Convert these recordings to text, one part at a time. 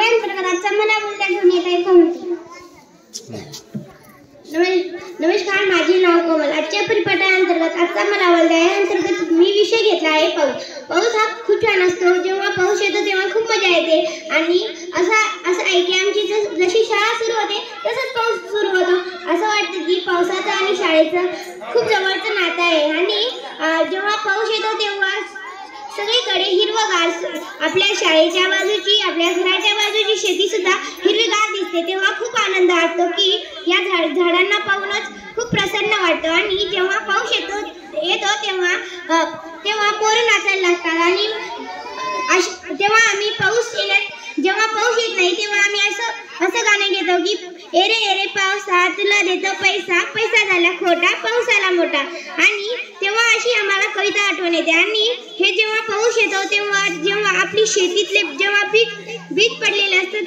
परिपाठांतर्गत आजचा मला बोलता घेऊन येत आहे कोणती. नमस्कार, माझे नाव कोमल. आजच्या परिपाठांतर्गत आजचा मला बोलता आहे अंतर्गत मी विषय घेतला आहे पाऊस. पाऊस हा खूप छान असतो. जेव्हा पाऊस येतो तेव्हा खूप मजा येते आणि असं आहे की आमची जशी शाळा सुरू होते तसंच पाऊस सुरू होतो. असं वाटतं की पावसाचं आणि शाळेचं खूप जवळचं नातं आहे आणि जेव्हा पाऊस येतो तेव्हा सगळीकडे हिरवगार, आपल्या शाळेच्या बाजूची, आपल्या घराच्या बाजूची शेती सुद्धा हिरवीगार दिसते. तेव्हा खूप आनंद वाटतो की या झाडांना पाहूनच खूप प्रसन्न वाटतं. आणि जेव्हा पाऊस येतो तेव्हा पोरं नाचायला लागतात आणि जेव्हा पाऊस येत नाही तेव्हा आम्ही असं गाणं घेतो की एरे एरे पावसा तुला देतो पैसा, पैसा झाला खोटा, पाऊस आला मोठा. आणि तेव्हा अशी आम्हाला कविता आठवण येते. आणि हे जेव्हा पाऊस येतो जेव्हा आपली शेतीतले जेव्हा बीज पडलेले असतं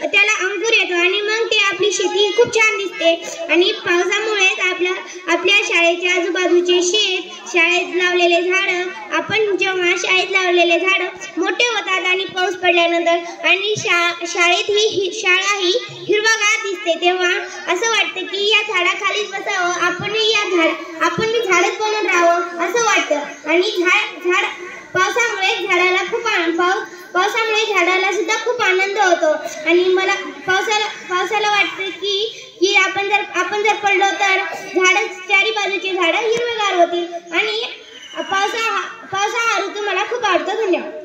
त्याला अंकुर येतो आणि मग ते आपली शेती खूप छान दिसते. आणि पावसामुळेच आपल्या शाळेच्या आजूबाजूचे शेत, शाळेत लावलेले झाडं, आपण जेव्हा शाळेत लावलेले झाडं मोठे होतात आणि पाऊस पडल्यानंतर आणि शाळा ही हिरवागार दिसते. तेव्हा असं वाटतं की या झाडाखालीच बसावं, आपण झाडच बनून राहावं असं वाटतं. आणि पावसामुळे झाडाला सुद्धा खूप आनंद होतो. आणि मला पावसाला वाटतं की आपण जर पडलो तर चारी बाजूची झाडं हिरवेगार होतील. आणि पावसा हा ऋतू मला खूप आवडतो. धन्यवाद.